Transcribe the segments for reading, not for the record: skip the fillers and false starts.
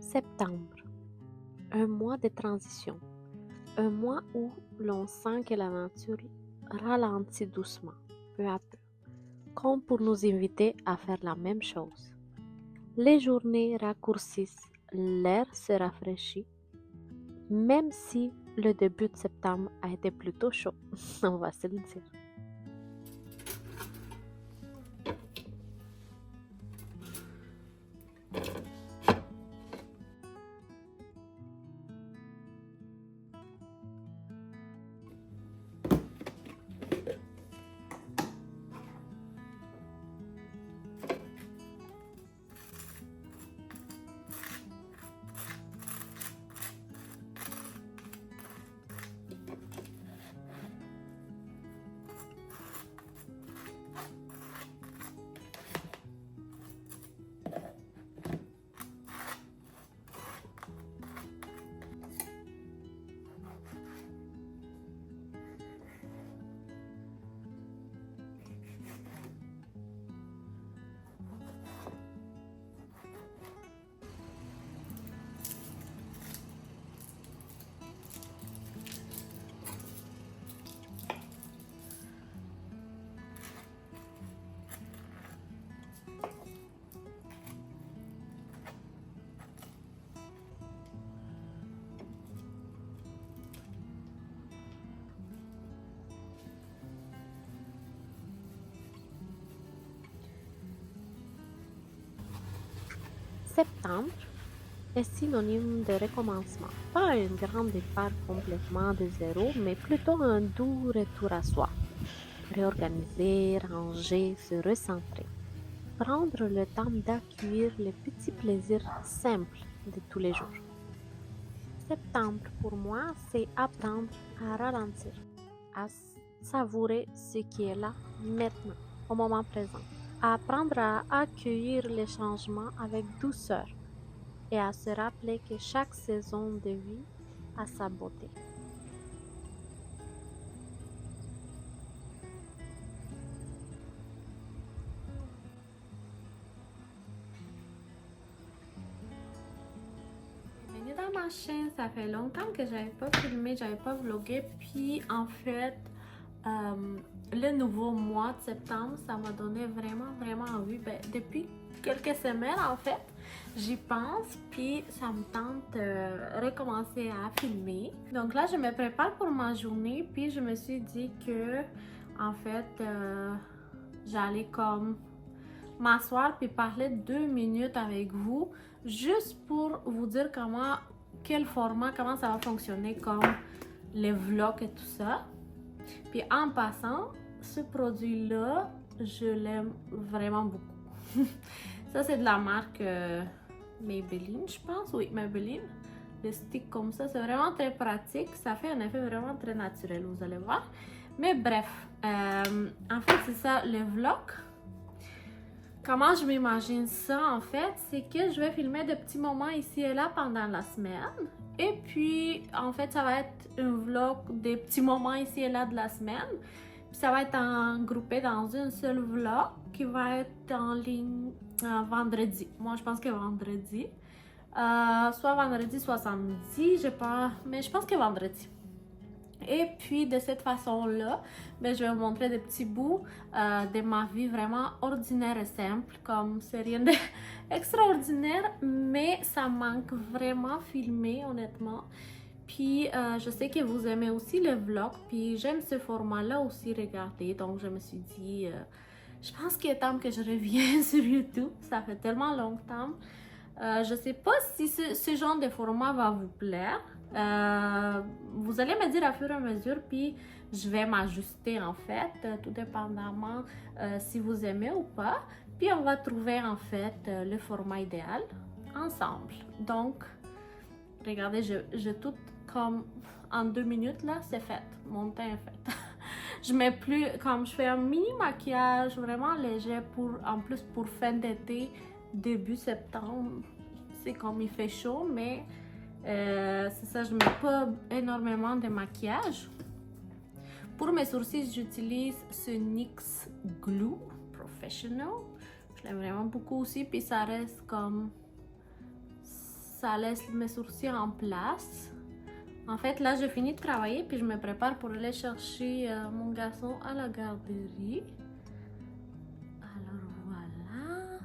Septembre, un mois de transition, un mois où l'on sent que la nature ralentit doucement, peu à peu, comme pour nous inviter à faire la même chose. Les journées raccourcissent, l'air se rafraîchit, même si le début de septembre a été plutôt chaud, on va se le dire. Septembre est synonyme de recommencement, pas un grand départ complètement de zéro, mais plutôt un doux retour à soi. Réorganiser, ranger, se recentrer. Prendre le temps d'accueillir les petits plaisirs simples de tous les jours. Septembre, pour moi, c'est apprendre à ralentir, à savourer ce qui est là maintenant, au moment présent. À apprendre à accueillir les changements avec douceur et à se rappeler que chaque saison de vie a sa beauté. Bienvenue dans ma chaîne, ça fait longtemps que j'avais pas filmé, j'avais pas vlogué, puis en fait, le nouveau mois de septembre, ça m'a donné vraiment envie. Ben, depuis quelques semaines en fait, j'y pense, puis ça me tente de recommencer à filmer. Donc là, je me prépare pour ma journée, puis je me suis dit que en fait, j'allais comme m'asseoir puis parler 2 minutes avec vous, juste pour vous dire quel format, comment ça va fonctionner comme les vlogs et tout ça. Puis en passant, ce produit-là, je l'aime vraiment beaucoup. Ça, c'est de la marque Maybelline, je pense. Oui, Maybelline. Le stick comme ça, c'est vraiment très pratique. Ça fait un effet vraiment très naturel, vous allez voir. Mais bref, en fait, c'est ça le vlog. Comment je m'imagine ça en fait, c'est que je vais filmer des petits moments ici et là pendant la semaine. Et puis en fait, ça va être un vlog des petits moments ici et là de la semaine. Puis ça va être groupé dans une seule vlog qui va être en ligne vendredi. Moi, je pense que vendredi. Soit vendredi, soit samedi, je pas, mais je pense que vendredi. Et puis de cette façon-là, ben, je vais vous montrer des petits bouts de ma vie vraiment ordinaire et simple, comme c'est rien d'extraordinaire, mais ça manque vraiment filmé honnêtement. Puis je sais que vous aimez aussi le vlog, puis j'aime ce format-là aussi regarder, donc je me suis dit, je pense qu'il est temps que je revienne sur YouTube, ça fait tellement longtemps. Je sais pas si ce genre de format va vous plaire. Vous allez me dire à fur et à mesure, puis je vais m'ajuster en fait, tout dépendamment si vous aimez ou pas. Puis on va trouver en fait le format idéal ensemble. Donc, regardez, je tout comme en 2 minutes là, c'est fait. Mon teint est fait. Je mets plus, comme je fais un mini maquillage vraiment léger en plus pour fin d'été, début septembre. C'est comme il fait chaud, mais c'est ça, je mets pas énormément de maquillage. Pour mes sourcils, j'utilise ce NYX Glue Professional. Je l'aime vraiment beaucoup aussi, puis ça reste comme ça laisse mes sourcils en place. En fait, là, j'ai fini de travailler puis je me prépare pour aller chercher mon garçon à la garderie. Alors voilà.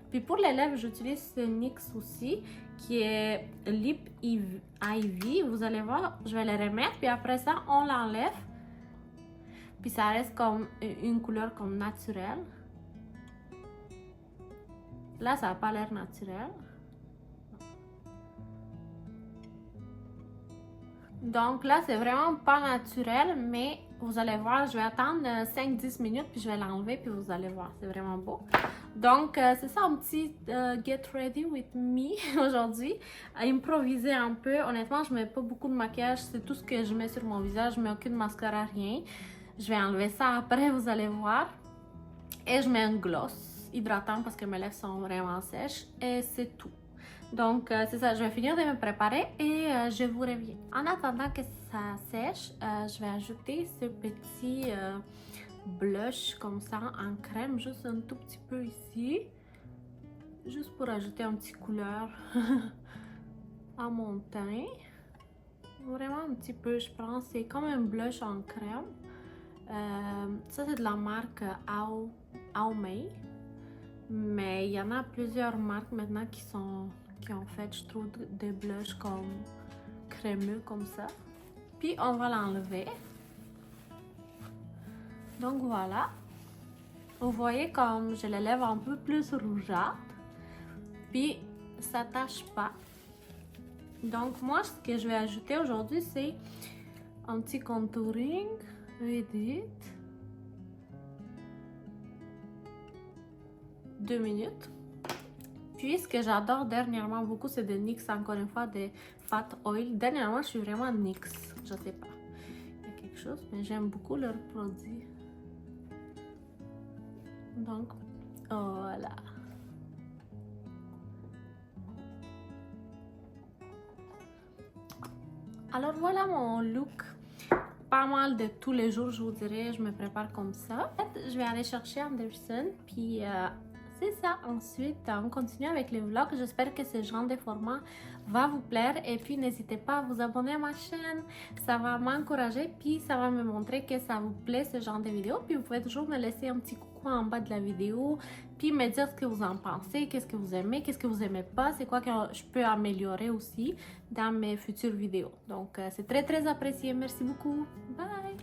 Puis pour les lèvres, j'utilise ce NYX aussi, qui est Lip Ivy. Vous allez voir, je vais les remettre, puis après ça, on l'enlève. Puis ça reste comme une couleur comme naturelle. Là, ça n'a pas l'air naturel. Donc là, c'est vraiment pas naturel, mais vous allez voir, je vais attendre 5-10 minutes, puis je vais l'enlever, puis vous allez voir, c'est vraiment beau. Donc, c'est ça un petit get ready with me aujourd'hui. Improviser un peu. Honnêtement, je mets pas beaucoup de maquillage, c'est tout ce que je mets sur mon visage, je mets aucune mascara, rien. Je vais enlever ça après, vous allez voir. Et je mets un gloss hydratant parce que mes lèvres sont vraiment sèches, et c'est tout. Donc, c'est ça, je vais finir de me préparer et je vous reviens. En attendant que ça sèche, je vais ajouter ce petit blush comme ça en crème, juste un tout petit peu ici. Juste pour ajouter un petit couleur à mon teint. Vraiment un petit peu, je pense. C'est comme un blush en crème. Ça, c'est de la marque Aomei. Mais il y en a plusieurs marques maintenant qui ont fait, je trouve, des blushs comme crémeux comme ça. Puis on va l'enlever. Donc voilà. Vous voyez comme je les lève un peu plus rougeâtres. Puis ça tâche pas. Donc moi, ce que je vais ajouter aujourd'hui, c'est un petit contouring. Edit. 2 minutes. Puis ce que j'adore dernièrement beaucoup, c'est de NYX, encore une fois, de Fat Oil. Dernièrement, je suis vraiment NYX. Je sais pas. Il y a quelque chose, mais j'aime beaucoup leurs produits. Donc, voilà. Alors voilà mon look. Pas mal de tous les jours, je vous dirais, je me prépare comme ça. En fait, je vais aller chercher Anderson, puis c'est ça. Ensuite, on continue avec les vlogs. J'espère que ce genre de format va vous plaire. Et puis, n'hésitez pas à vous abonner à ma chaîne. Ça va m'encourager, puis ça va me montrer que ça vous plaît, ce genre de vidéo. Puis, vous pouvez toujours me laisser un petit coucou en bas de la vidéo, puis me dire ce que vous en pensez, qu'est-ce que vous aimez, qu'est-ce que vous aimez pas, c'est quoi que je peux améliorer aussi dans mes futures vidéos. Donc, c'est très, très apprécié. Merci beaucoup. Bye!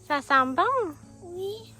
Ça sent bon? Oui.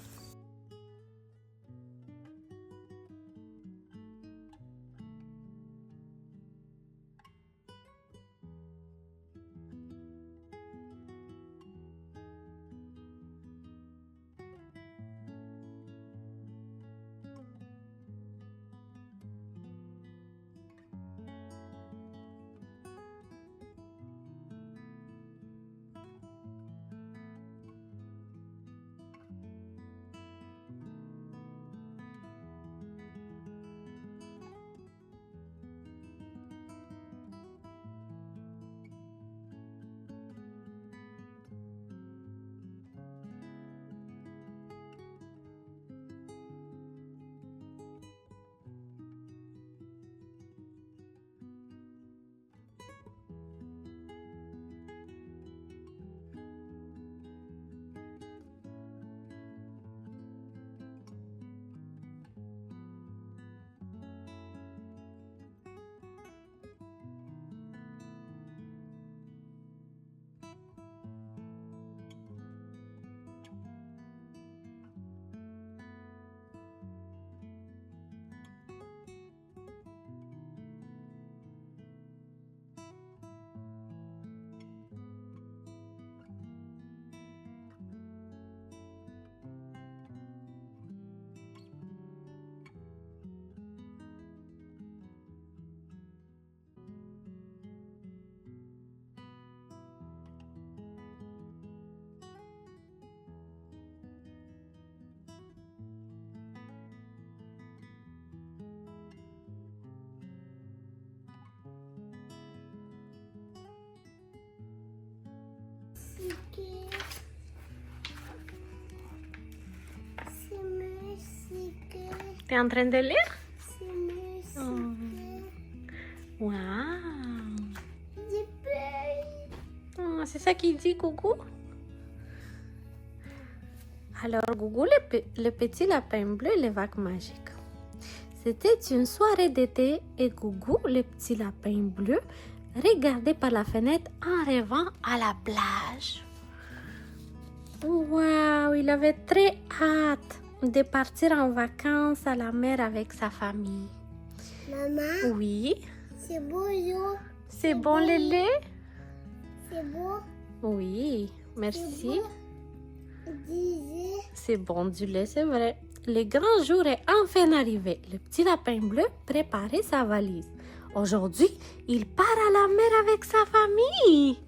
T'es en train de lire? C'est Waouh! des feuilles. Oh, c'est ça qu'il dit, Gougou? Alors, Gougou, le petit lapin bleu et les vagues magiques. C'était une soirée d'été et Gougou, le petit lapin bleu, regardait par la fenêtre en rêvant à la plage. Waouh, il avait très hâte de partir en vacances à la mer avec sa famille. Maman, Oui, c'est beau l'eau. c'est bon le lait? C'est beau. Oui, merci. Disais. C'est bon du lait, c'est vrai. Le grand jour est enfin arrivé. Le petit lapin bleu préparait sa valise. Aujourd'hui, il part à la mer avec sa famille.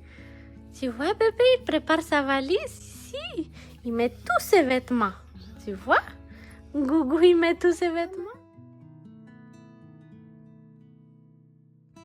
Tu vois, bébé, il prépare sa valise ici. Il met tous ses vêtements. Tu vois? Gougou, il met tous ses vêtements.